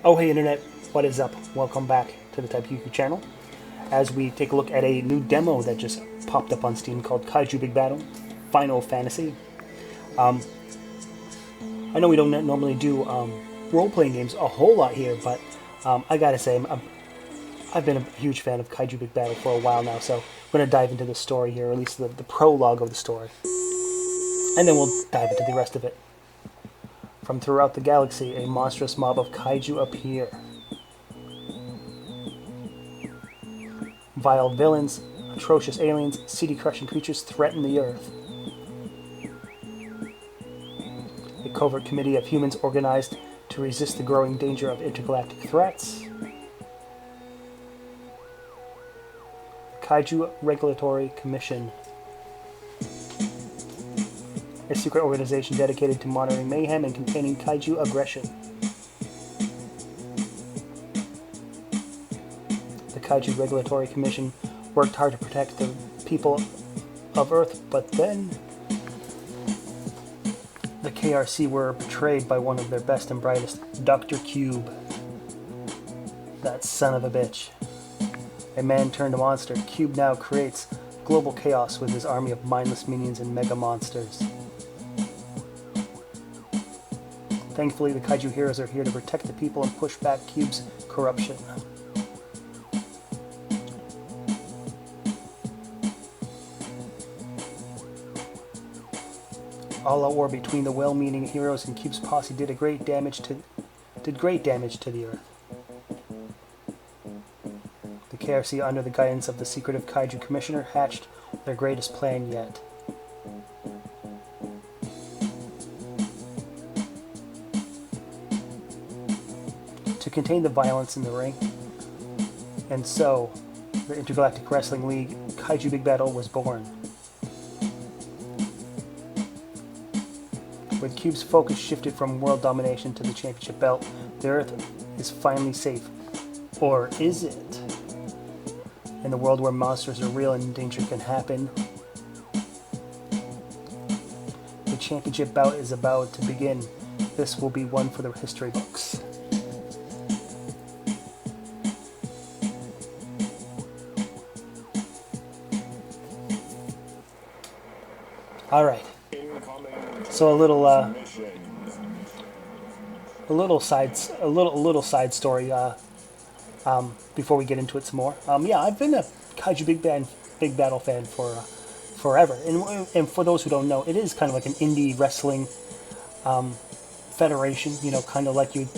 Oh hey internet, what is up? Welcome back to the Type Yuku channel as we take a look at a new demo that just popped up on Steam called Kaiju Big Battel Final Fantasy. I know we don't normally do role-playing games a whole lot here, but I gotta say, I've been a huge fan of Kaiju Big Battel for a while now, so I'm going to dive into the story here, or at least the prologue of the story. And then we'll dive into the rest of it. From throughout the galaxy, a monstrous mob of kaiju appear. Vile villains, atrocious aliens, city-crushing creatures threaten the Earth. A covert committee of humans organized to resist the growing danger of intergalactic threats. The Kaiju Regulatory Commission, a secret organization dedicated to monitoring mayhem and containing kaiju aggression. The Kaiju Regulatory Commission worked hard to protect the people of Earth, but then the KRC were betrayed by one of their best and brightest, Dr. Cube. That son of a bitch. A man turned a monster, Cube now creates global chaos with his army of mindless minions and mega monsters. Thankfully, the Kaiju heroes are here to protect the people and push back Cube's corruption. All-out war between the well-meaning heroes and Cube's posse did great damage to the Earth. The KRC, under the guidance of the secretive Kaiju Commissioner, hatched their greatest plan yet. To contain the violence in the ring, and so the Intergalactic Wrestling League Kaiju Big Battel was born. With Cube's focus shifted from world domination to the championship belt, the Earth is finally safe. Or is it? In a world where monsters are real and danger can happen, the championship bout is about to begin. This will be one for the history books. All right. So a little side story before we get into it some more. Yeah, I've been a Kaiju Big Battel fan for forever, and for those who don't know, it is kind of like an indie wrestling federation. You know, kind of like you'd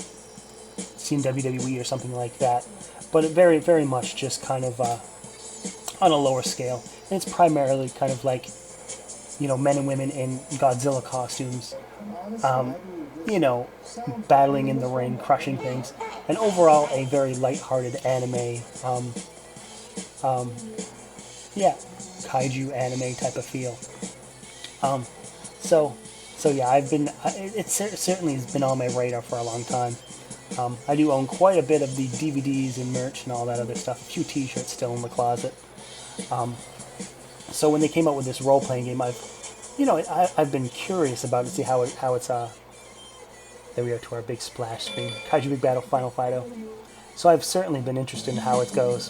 see in WWE or something like that, but it very, very much just kind of on a lower scale. And it's primarily kind of like, you know, men and women in Godzilla costumes, you know, battling in the ring, crushing things, and overall a very light-hearted anime, yeah, kaiju anime type of feel. So yeah, it certainly has been on my radar for a long time. I do own quite a bit of the DVDs and merch and all that other stuff, a few t-shirts still in the closet. So when they came out with this role-playing game, I've been curious about it to see how it's there we are to our big splash screen, Kaiju Big Battel Final Fighto. So I've certainly been interested in how it goes.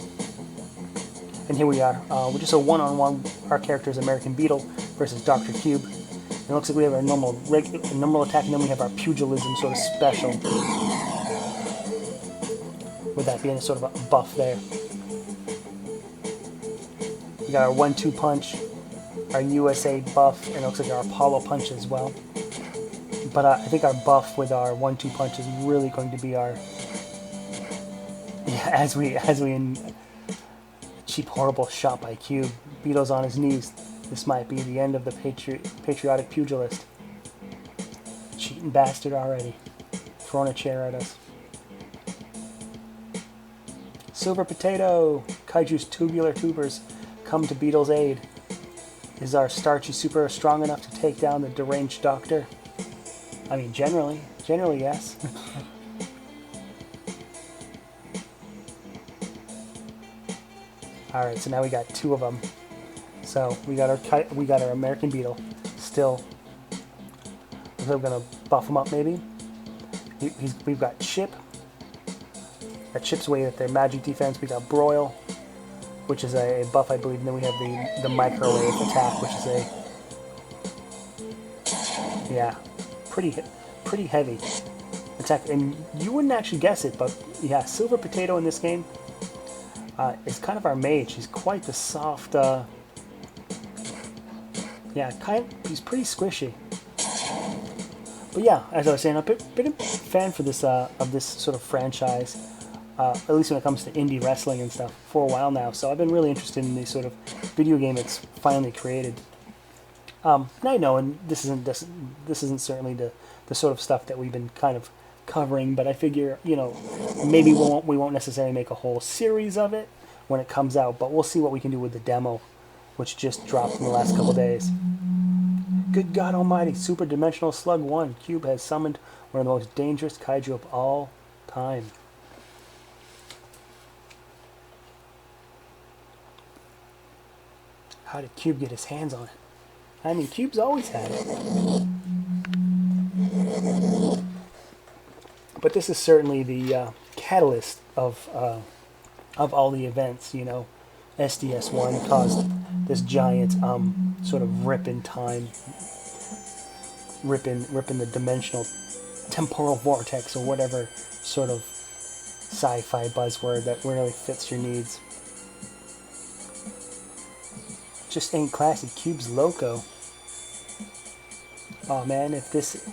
And here we are. We're just a one-on-one. Our character is American Beetle versus Dr. Cube. And it looks like we have our normal attack, and then we have our pugilism sort of special. With that being sort of a buff there. We got our 1-2 punch, our USA buff, and it looks like our Apollo punch as well. But I think our buff with our 1-2 punch is really going to be our, yeah, as we in cheap horrible shot by Cube. Beetle's on his knees. This might be the end of the patriotic pugilist. Cheating bastard already, throwing a chair at us. Silver Potato, Kaiju's tubular tubers come to Beetle's aid. Is our starchy super strong enough to take down the deranged doctor? I mean, generally yes. All right, so now we got two of them. So we got our American Beetle. Still, we're gonna buff him up maybe. We've got Chip, that chips away at their magic defense. We got Broil, which is a buff, I believe, and then we have the microwave attack, which is yeah, pretty heavy attack. And you wouldn't actually guess it, but yeah, Silver Potato in this game is kind of our mage. He's quite the soft, yeah, he's pretty squishy. But yeah, as I was saying, I've been a fan for this of this sort of franchise, at least when it comes to indie wrestling and stuff, for a while now. So I've been really interested in the sort of video game it's finally created. And I know, and this isn't certainly the sort of stuff that we've been kind of covering, but I figure, you know, maybe we won't necessarily make a whole series of it when it comes out, but we'll see what we can do with the demo, which just dropped in the last couple days. Good God Almighty, Super Dimensional Slug 1. Cube has summoned one of the most dangerous kaiju of all time. How did Cube get his hands on it? I mean, Cube's always had it. But this is certainly the catalyst of all the events, you know. SDS1 caused this giant sort of rip in time, rip in the dimensional temporal vortex, or whatever sort of sci-fi buzzword that really fits your needs. Just ain't classic. Cube's loco. Oh man, if this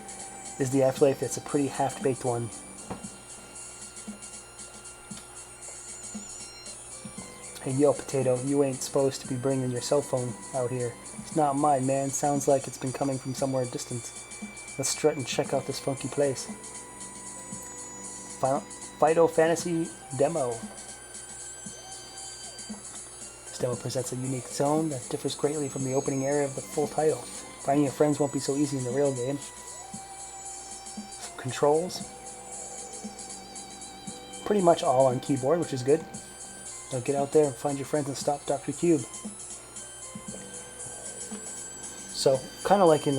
is the Afterlife, it's a pretty half-baked one. Hey, yo, Potato, you ain't supposed to be bringing your cell phone out here. It's not mine, man. Sounds like it's been coming from somewhere distant. Let's strut and check out this funky place. Fighto Fantasy Demo. This demo presents a unique zone that differs greatly from the opening area of the full title. Finding your friends won't be so easy in the real game. Some controls. Pretty much all on keyboard, which is good. Now get out there and find your friends and stop Dr. Cube. So, kind of like in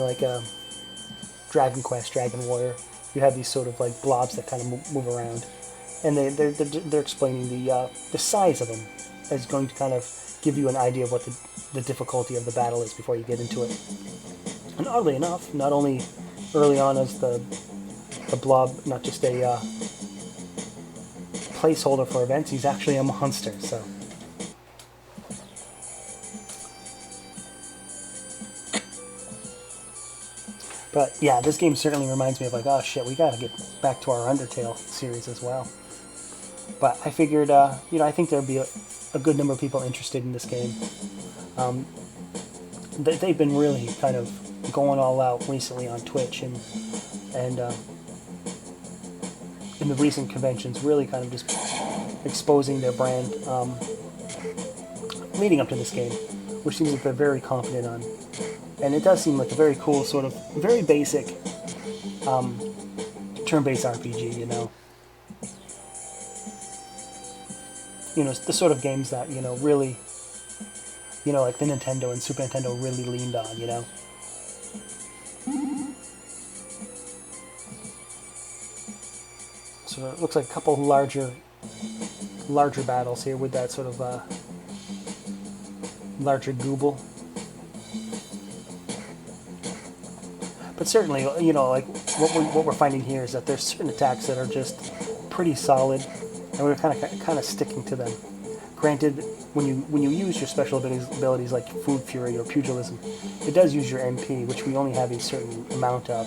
Dragon Quest, Dragon Warrior, you have these sort of like blobs that kind of move around, and they're explaining the size of them is going to kind of give you an idea of what the difficulty of the battle is before you get into it. And oddly enough, not only early on as the blob, not just a placeholder for events, he's actually a monster, so. But yeah, this game certainly reminds me of like, oh shit, we gotta get back to our Undertale series as well. But I figured, you know, I think there'd be a good number of people interested in this game. They've been really kind of going all out recently on Twitch, and in the recent conventions, really kind of just exposing their brand leading up to this game, which seems like they're very confident on. And it does seem like a very cool, sort of, very basic turn-based RPG, you know. You know, the sort of games that, you know, really, you know, like the Nintendo and Super Nintendo really leaned on, you know. So it looks like a couple larger battles here with that sort of larger gooble. But certainly, you know, like what we're finding here is that there's certain attacks that are just pretty solid, and we're kind of sticking to them. Granted, when you use your special abilities like Food Fury or Pugilism, it does use your MP, which we only have a certain amount of.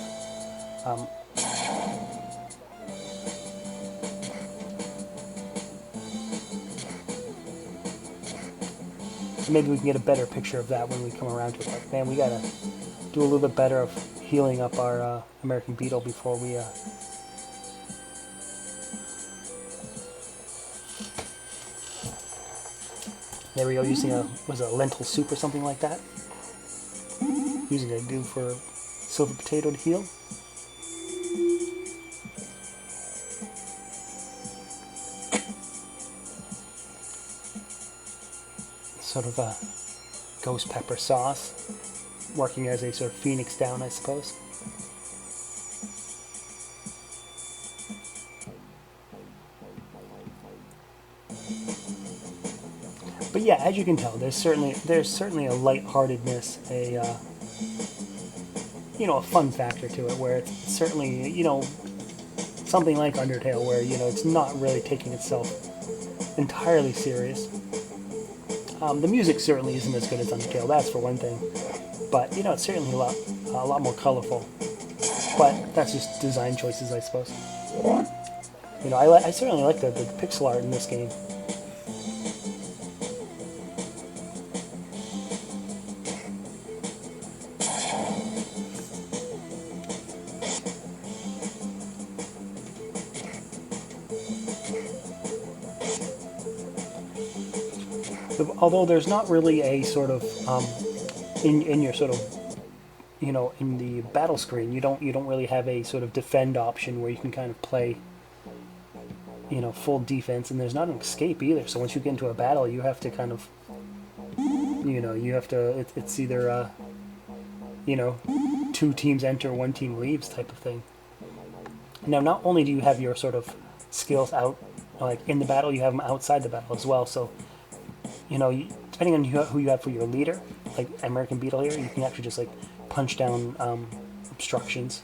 Maybe we can get a better picture of that when we come around to it. Like, man, we gotta do a little bit better of healing up our American Beetle before we there we go, using a lentil soup or something like that. Using a goo for Silver Potato to heal. Sort of a ghost pepper sauce, working as a sort of phoenix down, I suppose. But yeah, as you can tell, there's certainly a lightheartedness, a fun factor to it, where it's certainly something like Undertale, where it's not really taking itself entirely serious. The music certainly isn't as good as Undertale, that's for one thing. But it's certainly a lot more colorful. But that's just design choices, I suppose. I certainly like the pixel art in this game. Although there's not really a sort of in your sort of in the battle screen, you don't really have a sort of defend option where you can kind of play full defense, and there's not an escape either. So once you get into a battle, you have to kind of it's either two teams enter, one team leaves type of thing. Now, not only do you have your sort of skills out like in the battle, you have them outside the battle as well. So depending on who you have for your leader, like American Beetle here, you can actually just like punch down obstructions.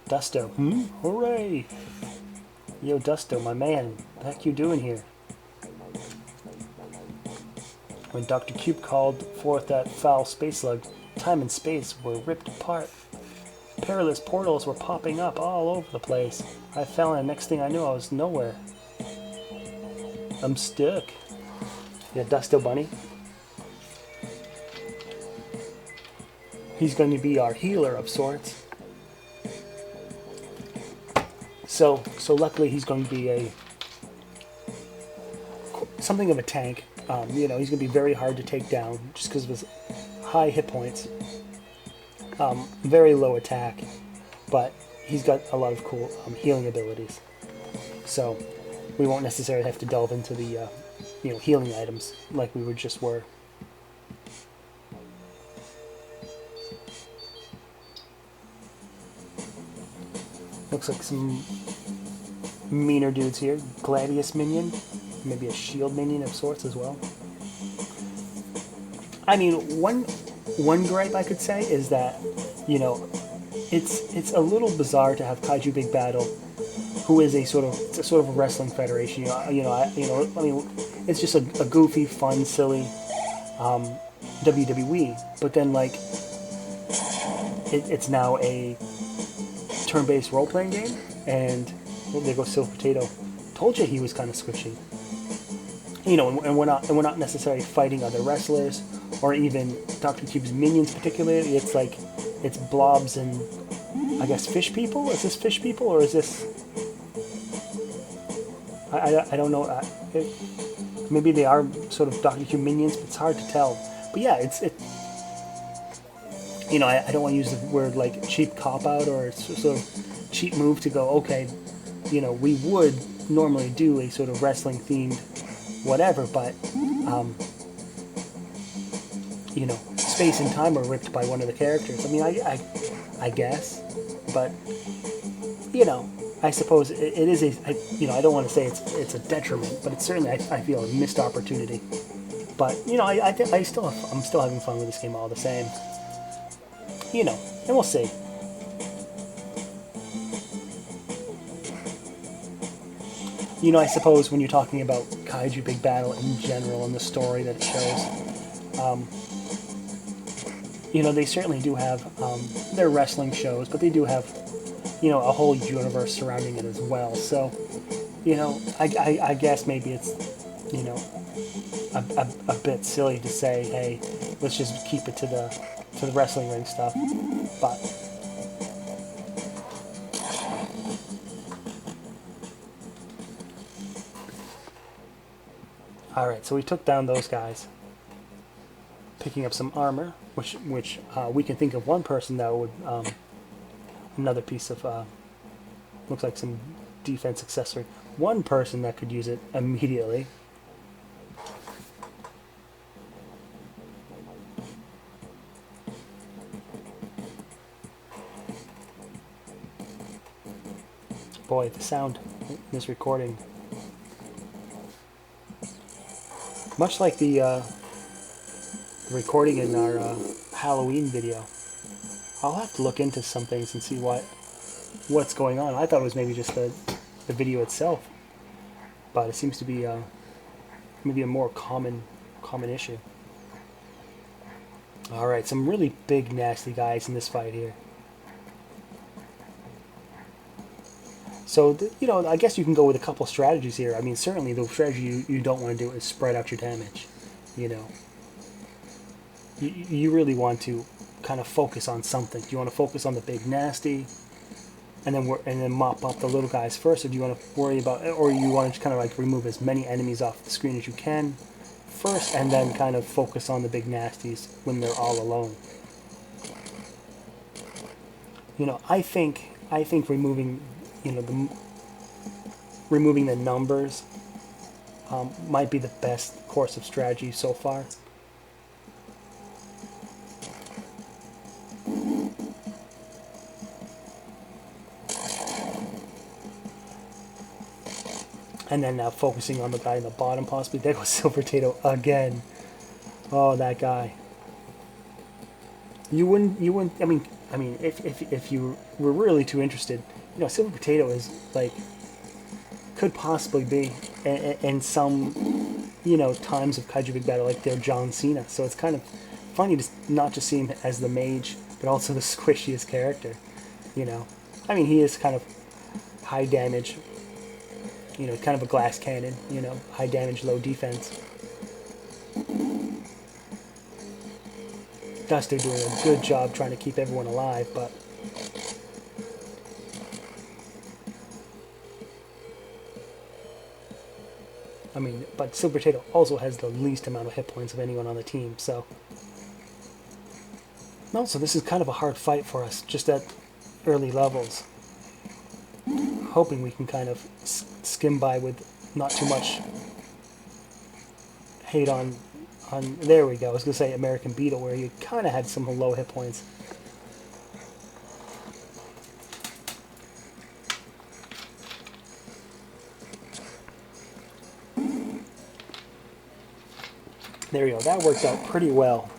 Dusto, hooray! Yo, Dusto, my man, what the heck you doing here? When Dr. Cube called forth that foul space slug, time and space were ripped apart. Perilous portals were popping up all over the place. I fell, and next thing I knew, I was nowhere. I'm stuck. Yeah, Dusto Bunny. He's going to be our healer of sorts. So luckily he's going to be something of a tank. He's going to be very hard to take down just because of his high hit points. Very low attack, but he's got a lot of cool healing abilities. So we won't necessarily have to delve into the healing items like we were. Looks like some meaner dudes here. Gladius minion, maybe a shield minion of sorts as well. I mean, one gripe I could say is that it's a little bizarre to have Kaiju Big Battel, who is a sort of a wrestling federation. It's just a goofy, fun, silly WWE, but then like it's now a turn-based role-playing game, and there goes Silver Potato. Told you he was kind of squishy. And we're not necessarily fighting other wrestlers or even Dr. Cube's minions particularly. It's blobs and I guess fish people. Is this fish people or is this? I don't know. Maybe they are sort of Dr. Cube minions, but it's hard to tell. But yeah, I don't want to use the word like cheap cop-out or sort of cheap move to go, okay, we would normally do a sort of wrestling-themed whatever, but, space and time are ripped by one of the characters. I mean, I guess, but, I suppose it is I don't want to say it's a detriment, but it's certainly, I feel, a missed opportunity. But, I'm still having fun with this game all the same. And we'll see. I suppose when you're talking about Kaiju Big Battel in general and the story that it shows, they certainly do have their wrestling shows, but they do have, a whole universe surrounding it as well. So, I guess maybe it's, a bit silly to say, hey, let's just keep it to the wrestling ring stuff, but all right. So we took down those guys, picking up some armor, which we can think of one person that would another piece of looks like some defense accessory. One person that could use it immediately. Boy, the sound in this recording. Much like the recording in our Halloween video, I'll have to look into some things and see what's going on. I thought it was maybe just the video itself, but it seems to be maybe a more common issue. All right, some really big, nasty guys in this fight here. So, you know, I guess you can go with a couple strategies here. I mean, certainly the strategy you don't want to do is spread out your damage. You know, you really want to kind of focus on something. Do you want to focus on the big nasty, and then mop up the little guys first, or do you want to worry about, or you want to kind of like remove as many enemies off the screen as you can first, and then kind of focus on the big nasties when they're all alone? You know, I think removing, you know, removing the numbers might be the best course of strategy so far. And then now focusing on the guy in the bottom, possibly. There goes Silver Tato again. Oh, that guy. You wouldn't. I mean, if you were really too interested, you know, Silver Potato is like, could possibly be in some, you know, times of Kaiju Big Battel like they're John Cena. So it's kind of funny to not just see him as the mage, but also the squishiest character. You know, I mean, he is kind of high damage. You know, kind of a glass cannon. You know, high damage, low defense. Duster doing a good job trying to keep everyone alive, but I mean, but Silver Potato also has the least amount of hit points of anyone on the team, so. Also, this is kind of a hard fight for us, just at early levels. Hoping we can kind of skim by with not too much hate on, there we go. I was going to say American Beetle, where you kind of had some low hit points. There we go. That worked out pretty well.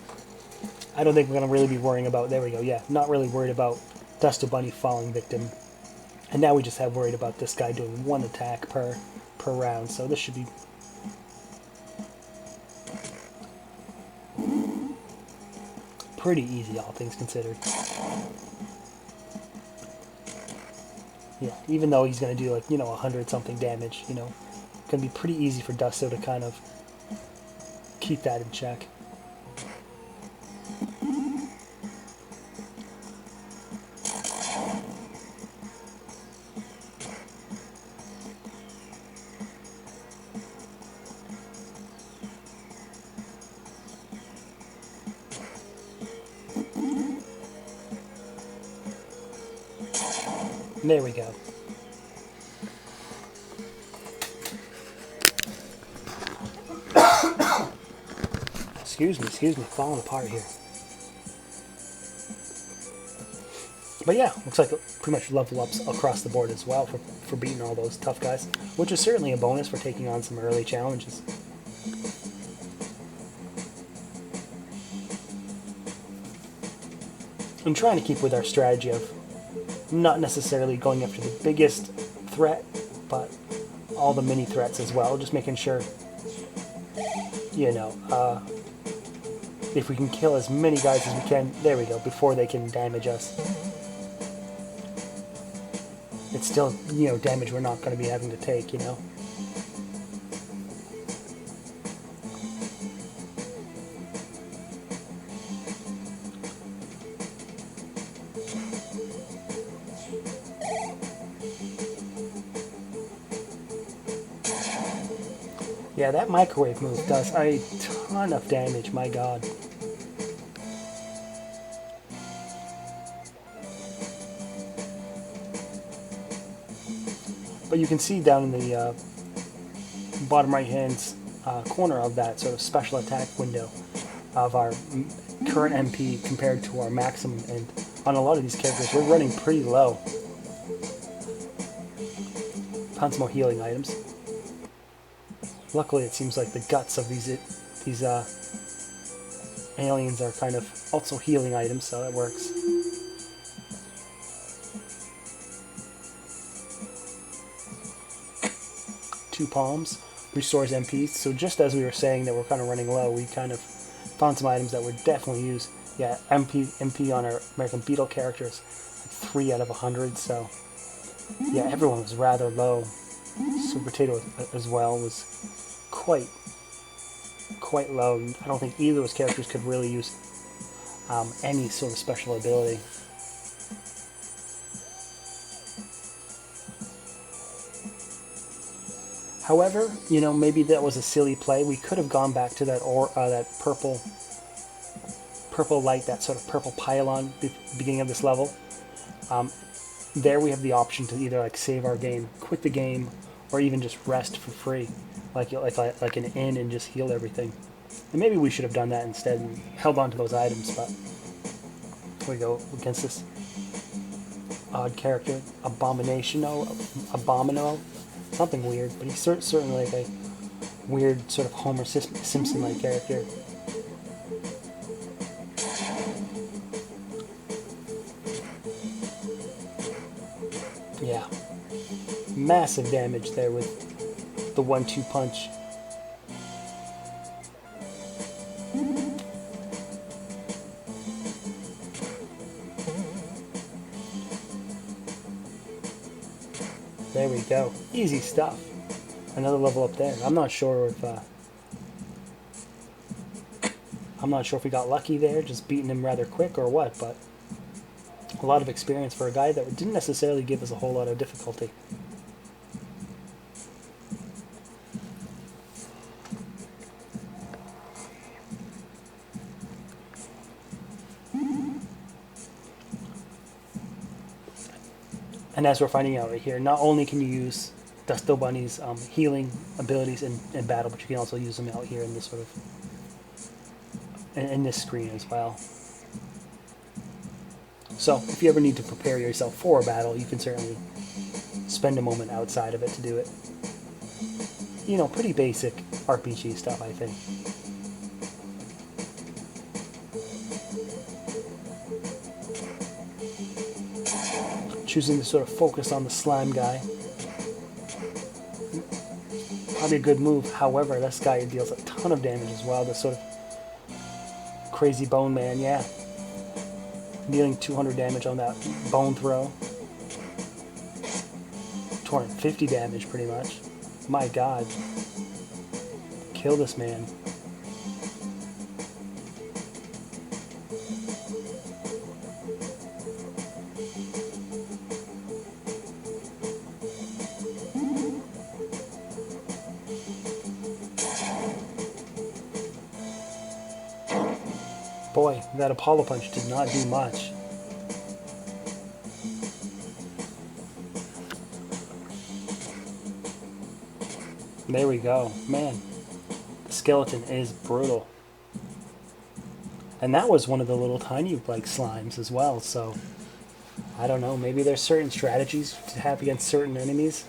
I don't think we're going to really be worrying about, there we go, yeah, not really worried about Duster Bunny falling victim. And now we just have worried about this guy doing one attack per round, so this should be pretty easy, all things considered. Yeah, even though he's going to do like, you know, 100-something damage, you know, it's going to be pretty easy for Dusto to kind of keep that in check. There we go. Excuse me, falling apart here. But yeah, looks like pretty much level ups across the board as well for beating all those tough guys, which is certainly a bonus for taking on some early challenges. I'm trying to keep with our strategy of not necessarily going after the biggest threat, but all the mini threats as well, just making sure, you know, if we can kill as many guys as we can, there we go, before they can damage us. It's still, you know, damage we're not going to be having to take, you know. Yeah, that microwave move does a ton of damage, my god. But you can see down in the bottom right-hand corner of that sort of special attack window of our current MP compared to our maximum, and on a lot of these characters we're running pretty low. Found some more healing items. Luckily, it seems like the guts of these aliens are kind of also healing items, so it works. Two palms restores MPs. So just as we were saying that we're kind of running low, we kind of found some items that would definitely use. Yeah, MP on our American Beetle characters, like 3 out of 100. So yeah, everyone was rather low. Super Potato as well was quite low. I don't think either of those characters could really use any sort of special ability. However, you know, maybe that was a silly play. We could have gone back to that that purple light, that sort of purple pylon beginning of this level. There we have the option to either like save our game, quit the game, or even just rest for free, like an inn, and just heal everything. And maybe we should have done that instead and held on to those items. But here we go against this odd character, Abomination, something weird, but he's certainly like a weird sort of Homer Simpson-like character. Yeah, massive damage there with the 1-2 punch. There we go. Easy stuff. Another level up there. I'm not sure if we got lucky there, just beating him rather quick or what, but a lot of experience for a guy that didn't necessarily give us a whole lot of difficulty. And as we're finding out right here, not only can you use Dusto Bunny's healing abilities in battle, but you can also use them out here in this sort of in this screen as well. So if you ever need to prepare yourself for a battle, you can certainly spend a moment outside of it to do it. You know, pretty basic RPG stuff, I think. Choosing to sort of focus on the slime guy. Probably a good move. However, this guy deals a ton of damage as well. This sort of crazy bone man, yeah. Dealing 200 damage on that bone throw. 250 damage pretty much. My god. Kill this man. Boy, that Apollo Punch did not do much. There we go. Man, the skeleton is brutal. And that was one of the little tiny like slimes as well, so I don't know, maybe there's certain strategies to have against certain enemies,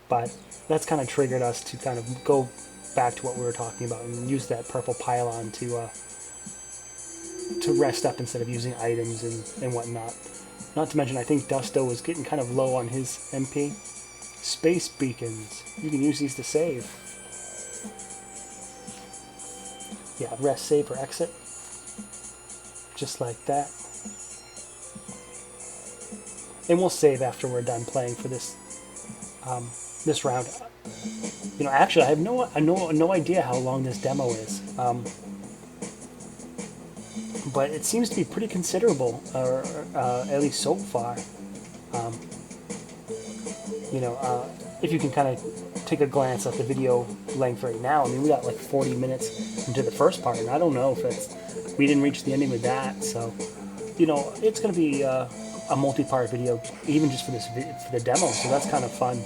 but that's kind of triggered us to kind of go back to what we were talking about and use that purple pylon to rest up instead of using items and whatnot. Not to mention, I think Dusto was getting kind of low on his MP. Space beacons. You can use these to save. Yeah, rest, save, or exit. Just like that. And we'll save after we're done playing for this this round. You know, actually, I have no idea how long this demo is. But it seems to be pretty considerable, or at least so far. You know, if you can kind of take a glance at the video length right now, I mean, we got like 40 minutes into the first part, and I don't know if we didn't reach the ending with that. So, you know, it's going to be a multi-part video, even just for the demo. So that's kind of fun.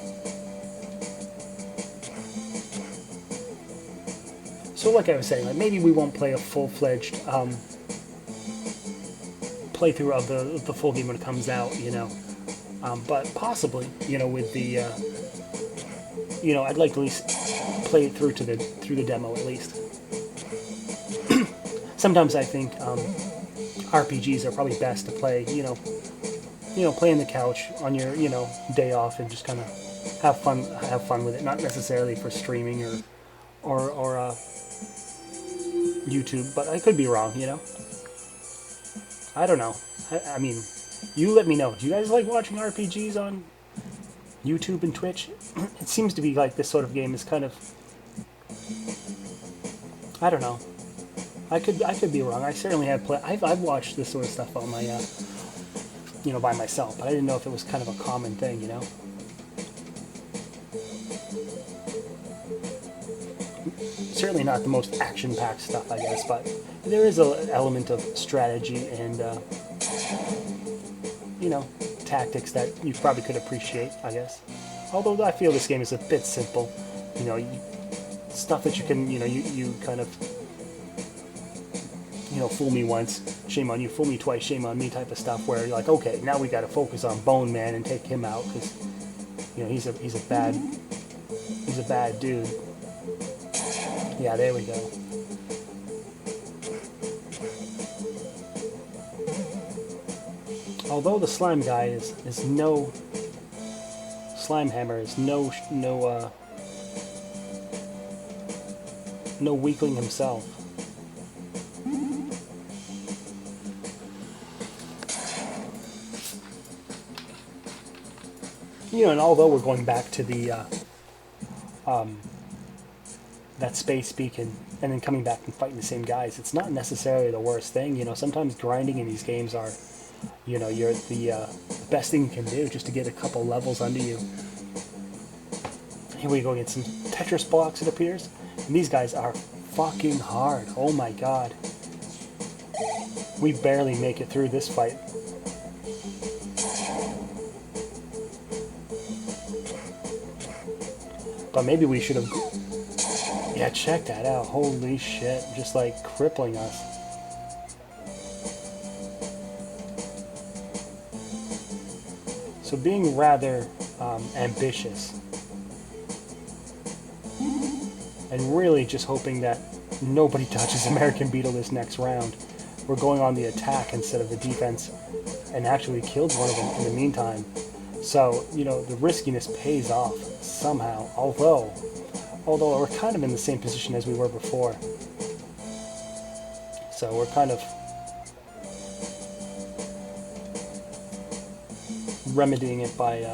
So, like I was saying, like maybe we won't play a full-fledged playthrough of the full game when it comes out, you know. But possibly, you know, with the, you know, I'd like to at least play it through to the demo at least. Sometimes I think RPGs are probably best to play, play on the couch on your, day off and just kind of have fun with it. Not necessarily for streaming or YouTube, but I could be wrong, I don't know. I mean, you let me know. Do you guys like watching RPGs on YouTube and Twitch? It seems to be like this sort of game is kind of, I don't know. I could be wrong. I certainly have I've watched this sort of stuff on my by myself, but I didn't know if it was kind of a common thing, Certainly not the most action-packed stuff, I guess, but there is an element of strategy and tactics that you probably could appreciate, I guess. Although I feel this game is a bit simple, stuff that you can, you kind of, fool me once, shame on you, fool me twice, shame on me type of stuff, where you're like, okay, now we got to focus on Bone Man and take him out because, he's a bad dude. Yeah, there we go. Although the slime guy is no slime hammer is no weakling himself. And although we're going back to the that space beacon and then coming back and fighting the same guys, it's not necessarily the worst thing. Sometimes grinding in these games are, you're the best thing you can do just to get a couple levels under you. Here we go against some Tetris blocks, it appears. And these guys are fucking hard. Oh my god. We barely make it through this fight. But maybe we should have... Yeah, check that out. Holy shit. Just like crippling us. So being rather ambitious. And really just hoping that nobody touches American Beetle this next round. We're going on the attack instead of the defense. And actually killed one of them in the meantime. So, the riskiness pays off somehow. Although we're kind of in the same position as we were before. So we're kind of remedying it by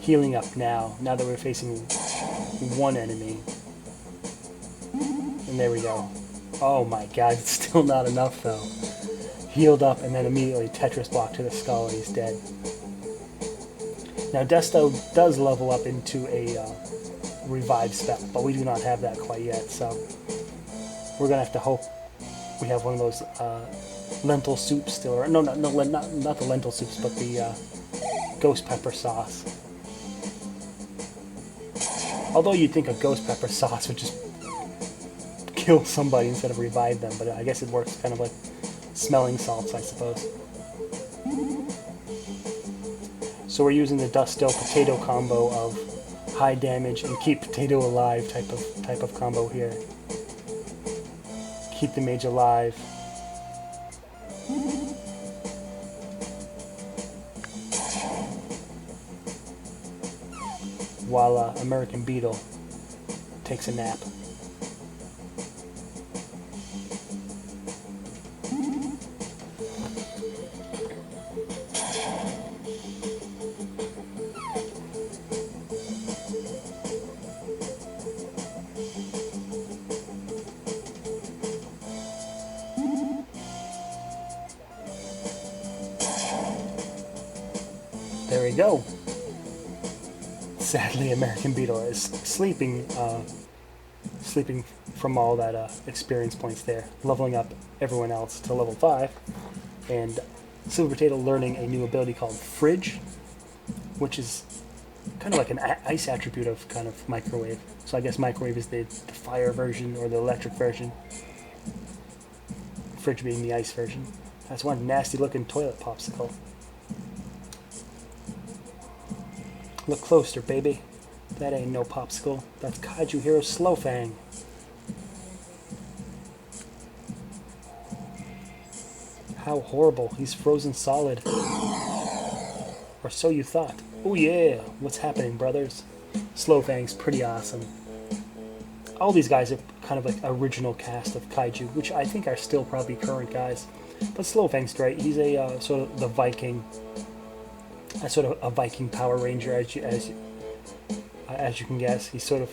healing up now that we're facing one enemy. And there we go. Oh my god, it's still not enough though. Healed up and then immediately Tetris block to the skull and he's dead. Now Desto does level up into a revive spell, but we do not have that quite yet, so we're gonna have to hope we have one of those lentil soups still, or not the lentil soups, but the ghost pepper sauce. Although you'd think a ghost pepper sauce would just kill somebody instead of revive them, but I guess it works kind of like smelling salts, I suppose. So we're using the Dust Still Potato combo of high damage and keep Potato alive type of combo here. Keep the mage alive. While American Beetle takes a nap. There we go. Sadly, American Beetle is sleeping from all that experience points there, leveling up everyone else to level 5, and Silver Potato learning a new ability called Fridge, which is kind of like an ice attribute of kind of Microwave. So I guess Microwave is the fire version or the electric version. Fridge being the ice version. That's one nasty looking toilet popsicle. Look closer, baby. That ain't no popsicle. That's Kaiju Hero Slowfang. How horrible. He's frozen solid. Or so you thought. Oh yeah, what's happening, brothers? Slowfang's pretty awesome. All these guys are kind of like original cast of Kaiju, which I think are still probably current guys. But Slowfang's great. He's a sort of the Viking, a sort of a Viking Power Ranger, as you can guess. He's sort of,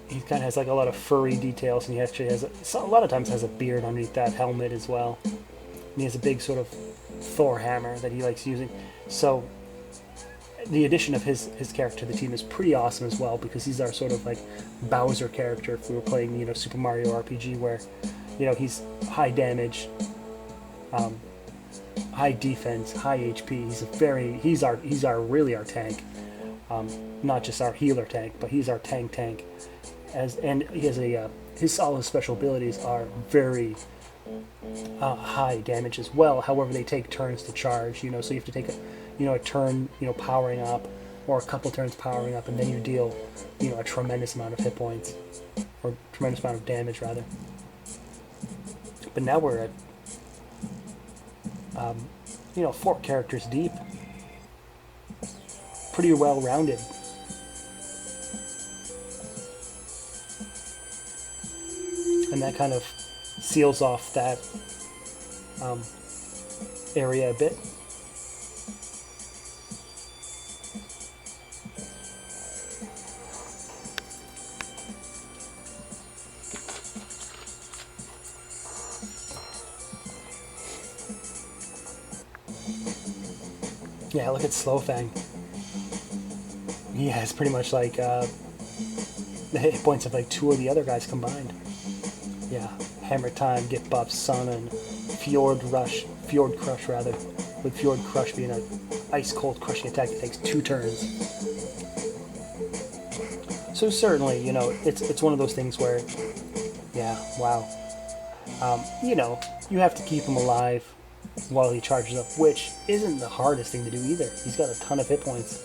he kind of has like a lot of furry details, and he actually has a lot of times has a beard underneath that helmet as well. And he has a big sort of Thor hammer that he likes using. So the addition of his character to the team is pretty awesome as well, because he's our sort of like Bowser character if we were playing, you know, Super Mario RPG, where, you know, he's high damage, high defense, high HP. He's really our tank, not just our healer tank, but he's our tank. And he has all his special abilities are very high damage as well. However, they take turns to charge, you know, so you have to take a turn, you know, powering up, or a couple turns powering up, and then you deal, you know, a tremendous amount of hit points, or tremendous amount of damage rather. But now we're at, you know, 4 characters deep, pretty well rounded. And that kind of seals off that area a bit. Yeah, look at Slowfang. He has pretty much like the hit points of like 2 of the other guys combined. Yeah, Hammer Time, Get Buff, Sun, and Fjord Crush rather, with Fjord Crush being an ice cold crushing attack that takes 2 turns. So certainly, you know, it's one of those things where, yeah, wow, you know, you have to keep him alive while he charges up, which isn't the hardest thing to do either. He's got a ton of hit points,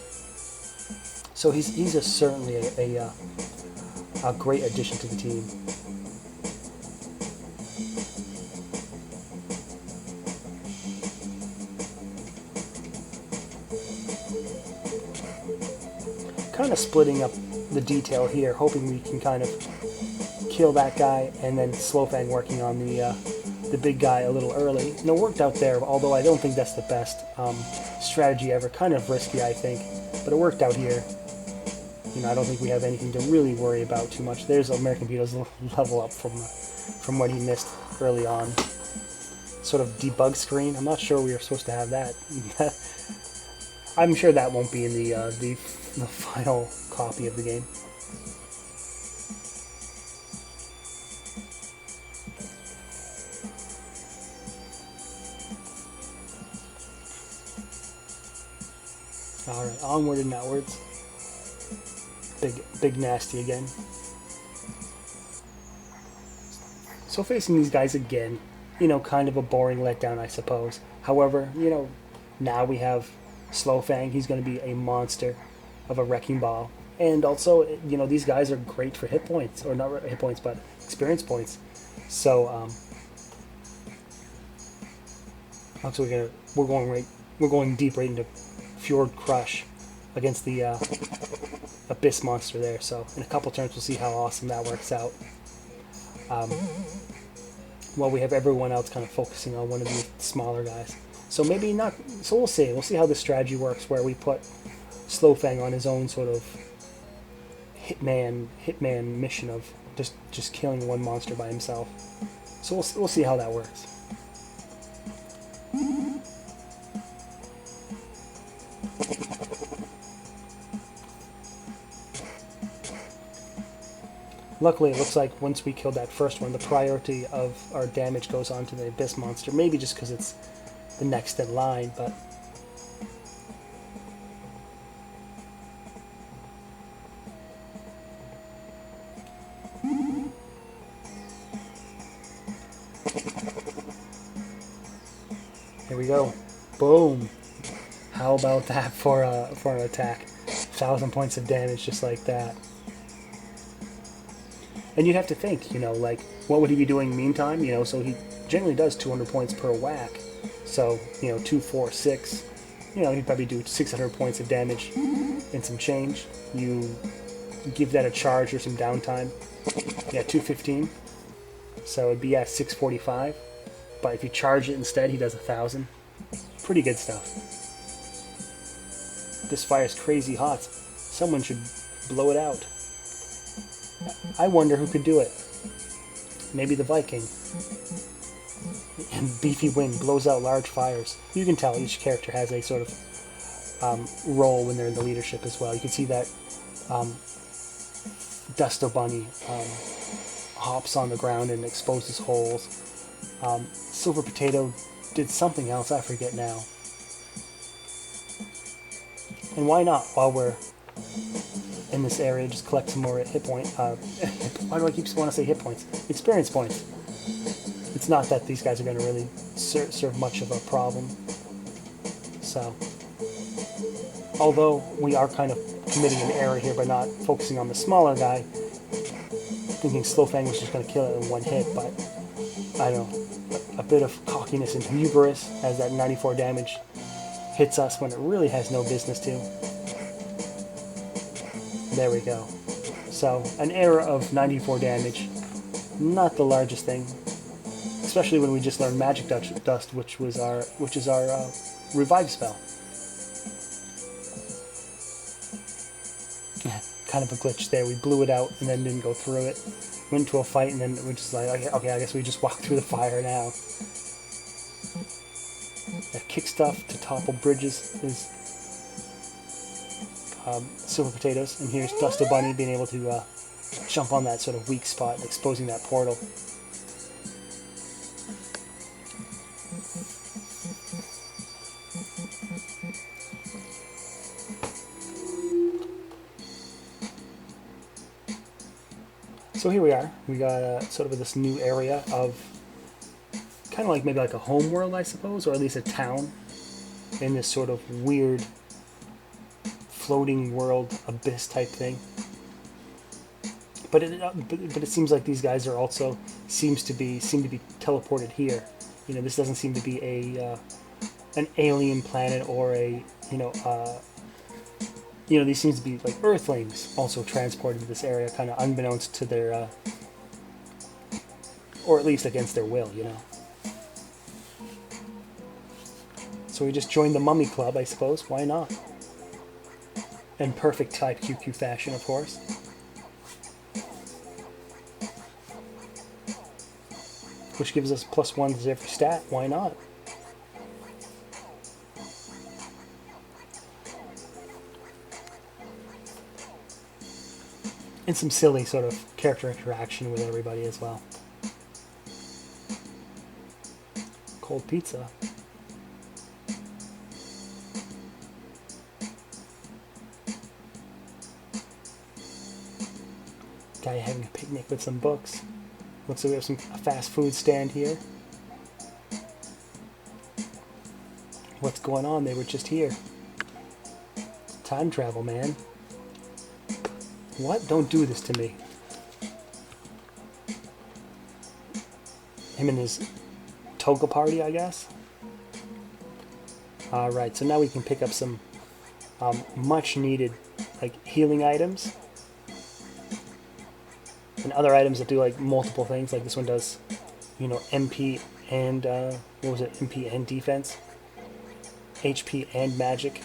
so he's certainly a great addition to the team. Kind of splitting up the detail here, hoping we can kind of kill that guy, and then Slowfang working on the big guy a little early. And it worked out there, although I don't think that's the best strategy ever. Kind of risky, I think, but it worked out here. You know, I don't think we have anything to really worry about too much. There's American Vito's level up from what he missed early on. Sort of debug screen. I'm not sure we were supposed to have that. I'm sure that won't be in the final copy of the game. Alright, onward and outwards. Big nasty again. So facing these guys again, you know, kind of a boring letdown, I suppose. However, you know, now we have Slowfang. He's going to be a monster of a wrecking ball. And also, you know, these guys are great for hit points, or not hit points, but experience points. So, actually we're going deep right into Fjord Crush against the Abyss monster there. So in a couple turns we'll see how awesome that works out. While we have everyone else kind of focusing on one of these smaller guys. So maybe not. So we'll see. We'll see how this strategy works, where we put Slowfang on his own sort of hitman mission of just killing one monster by himself. So we'll see how that works. Luckily, it looks like once we kill that first one, the priority of our damage goes on to the Abyss monster. Maybe just because it's the next in line, but here we go. Boom. How about that for an attack? 1,000 points of damage just like that. And you'd have to think, you know, like, what would he be doing meantime? You know, so he generally does 200 points per whack. So, you know, 2, 4, 6. You know, he'd probably do 600 points of damage and some change. You give that a charge or some downtime. Yeah, 215. So it'd be at 645. But if you charge it instead, he does 1,000. Pretty good stuff. This fire's crazy hot. Someone should blow it out. I wonder who could do it. Maybe the Viking. And beefy wind blows out large fires. You can tell each character has a sort of role when they're in the leadership as well. You can see that Dusto Bunny hops on the ground and exposes holes. Silver Potato did something else, I forget now. And why not, while we're in this area, just collect some more hit points. Why do I keep want to say hit points? Experience points. It's not that these guys are going to really serve much of a problem. So, although we are kind of committing an error here by not focusing on the smaller guy, thinking Slowfang was just going to kill it in one hit, but I don't know. A bit of cockiness and hubris as that 94 damage hits us when it really has no business to. There we go. So, an error of 94 damage. Not the largest thing. Especially when we just learned Magic Dust, which is our revive spell. Kind of a glitch there. We blew it out and then didn't go through it. Went to a fight and then we're just like, okay, I guess we just walk through the fire now. Kick stuff to topple bridges is Silver Potatoes, and here's Dusto Bunny being able to jump on that sort of weak spot and exposing that portal. So here we are. We got sort of this new area of kind of like maybe like a home world, I suppose, or at least a town in this sort of weird floating world abyss type thing. But it seems like these guys are also seem to be teleported here. You know, this doesn't seem to be a an alien planet or a these seems to be like Earthlings also transported to this area, kind of unbeknownst to their or at least against their will, you know. So we just joined the Mummy Club, I suppose. Why not? In perfect type QQ fashion, of course. Which gives us +1 to every stat. Why not? And some silly sort of character interaction with everybody as well. Cold pizza. Guy having a picnic with some books. Looks like we have a fast food stand here. What's going on? They were just here. Time travel, man. What? Don't do this to me. Him and his toga party, I guess. Alright, so now we can pick up some much needed like healing items. And other items that do like multiple things, like this one does, you know, MP and MP and defense, HP and magic.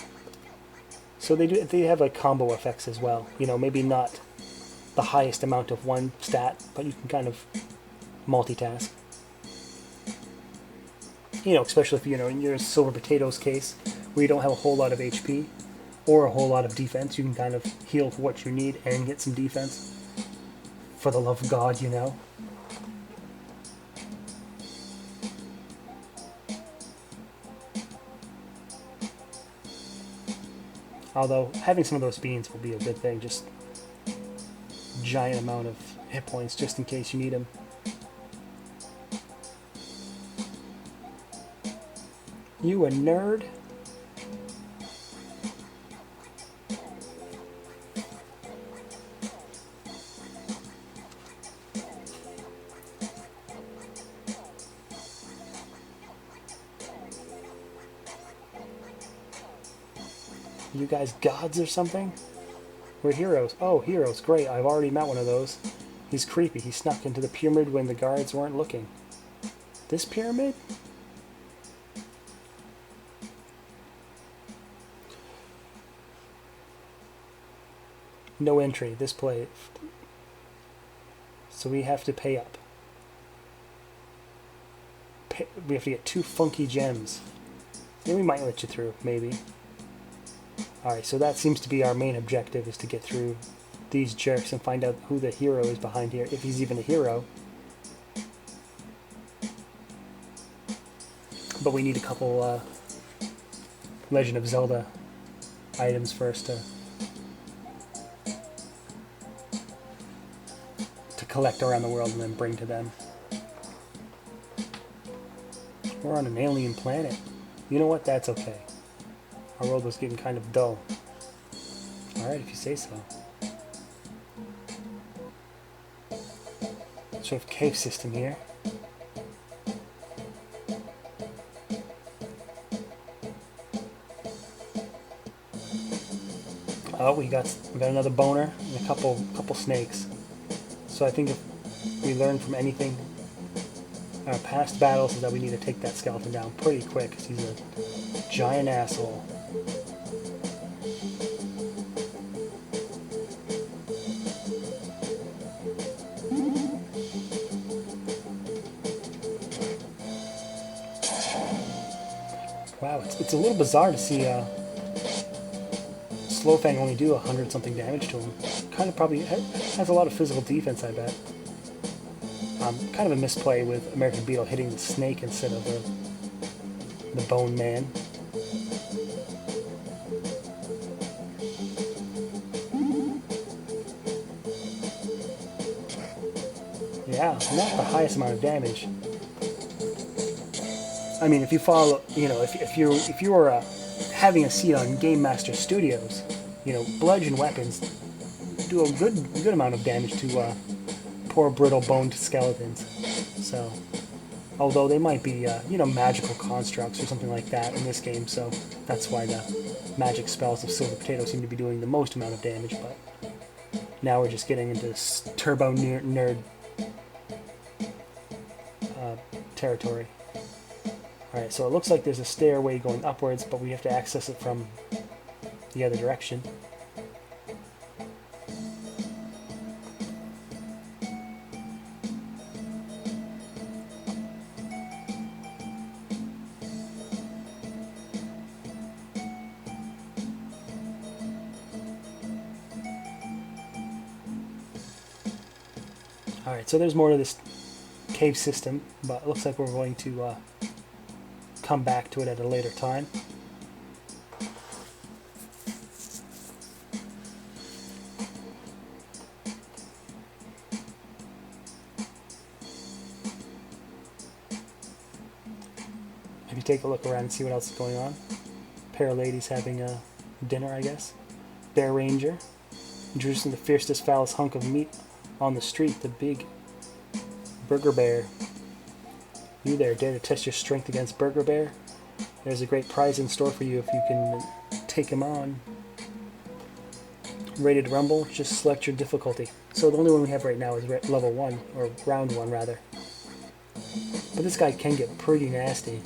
So they have like combo effects as well. You know, maybe not the highest amount of one stat, but you can kind of multitask. You know, especially if in your Silver Potatoes case, where you don't have a whole lot of HP or a whole lot of defense, you can kind of heal for what you need and get some defense. For the love of God, you know. Although, having some of those beans will be a good thing. Just giant amount of hit points just in case you need them. You a nerd? You guys gods or something? We're heroes. Oh, heroes. Great. I've already met one of those. He's creepy. He snuck into the pyramid when the guards weren't looking. This pyramid? No entry. This place. So we have to pay up. We have to get 2 funky gems. Then we might let you through, maybe. Alright, so that seems to be our main objective, is to get through these jerks and find out who the hero is behind here, if he's even a hero. But we need a couple Legend of Zelda items first to collect around the world and then bring to them. We're on an alien planet. You know what? That's okay. Our world was getting kind of dull. Alright, if you say so. Sort of cave system here. Oh, we got another boner and a couple snakes. So I think if we learn from anything in our past battles is that we need to take that skeleton down pretty quick, because he's a giant asshole. Wow, it's a little bizarre to see Slowfang only do 100-something damage to him. Kind of probably has a lot of physical defense, I bet. Kind of a misplay with American Beetle hitting the snake instead of the Bone Man. Yeah, not the highest amount of damage. I mean, if you follow, you know, if you were having a seat on Game Master Studios, you know, bludgeon weapons do a good amount of damage to poor brittle boned skeletons. So, although they might be you know, magical constructs or something like that in this game, so that's why the magic spells of Silver Potato seem to be doing the most amount of damage. But now we're just getting into this turbo nerd territory. Alright, so it looks like there's a stairway going upwards, but we have to access it from the other direction. Alright, so there's more to this cave system, but it looks like we're going to come back to it at a later time. Maybe take a look around and see what else is going on. Pair of ladies having a dinner, I guess. Bear Ranger, introducing the fiercest, foulest hunk of meat on the street, the big Burger Bear. You there, dare to test your strength against Burger Bear? There's a great prize in store for you if you can take him on. Ready to rumble? Just select your difficulty. So the only one we have right now is level 1, or round 1 rather. But this guy can get pretty nasty.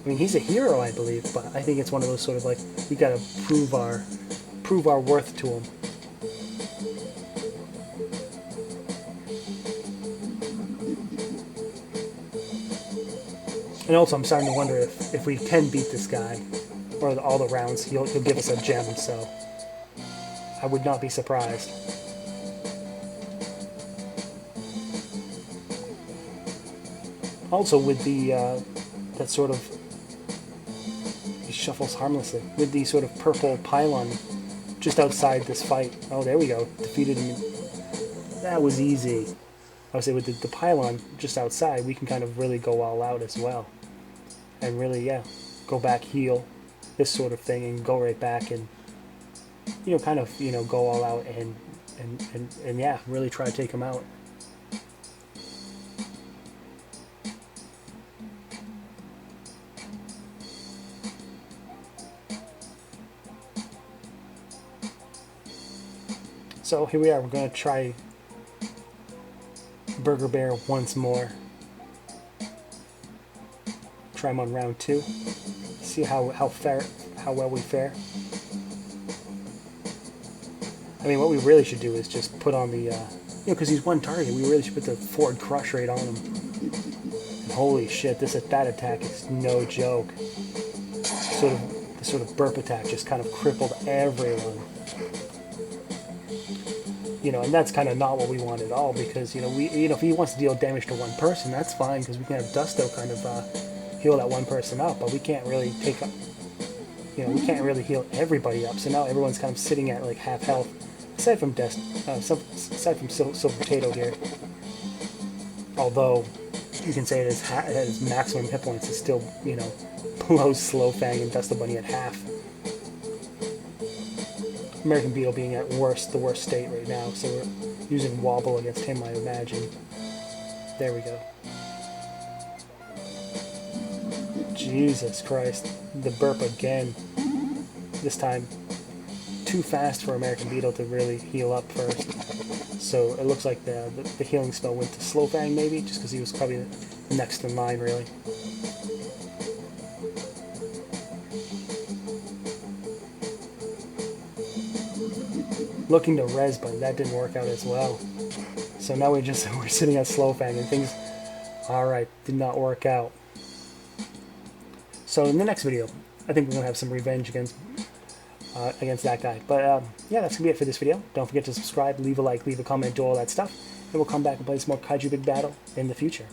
I mean, he's a hero, I believe, but I think it's one of those sort of like, we gotta prove our worth to him. And also, I'm starting to wonder if we can beat this guy, or all the rounds, he'll give us a gem, so I would not be surprised. Also, with the, that sort of, he shuffles harmlessly, with the sort of purple pylon just outside this fight. Oh, there we go, defeated him. That was easy. I would say with the pylon just outside, we can kind of really go all out as well. And really, yeah, go back, heal, this sort of thing, and go right back and, you know, kind of, you know, go all out and yeah, really try to take him out. So here we are. We're going to try Burger Bear once more. Try him on round 2. See how well we fare. I mean, what we really should do is just put on the, because he's one target, we really should put the forward crush rate on him. And holy shit, that attack is no joke. The sort of burp attack just kind of crippled everyone. And that's kind of not what we want at all, because, if he wants to deal damage to one person, that's fine, because we can have Dusto kind of heal that one person up, but we can't really take up, we can't really heal everybody up, so now everyone's kind of sitting at, like, half health, aside from Silver Potato here. Although, you can say his maximum hit points is still, below Slow Fang and Dusto Bunny at half. American Beetle being at the worst state right now, so we're using Wobble against him, I imagine. There we go. Jesus Christ. The burp again. This time, too fast for American Beetle to really heal up first. So it looks like the healing spell went to Slow Fang maybe, just because he was probably next in line, really. Looking to res, but that didn't work out as well. So now we're sitting at Slow Fang, and things, alright, did not work out. So in the next video, I think we're going to have some revenge against that guy. But yeah, that's going to be it for this video. Don't forget to subscribe, leave a like, leave a comment, do all that stuff. And we'll come back and play some more Kaiju Big Battel in the future.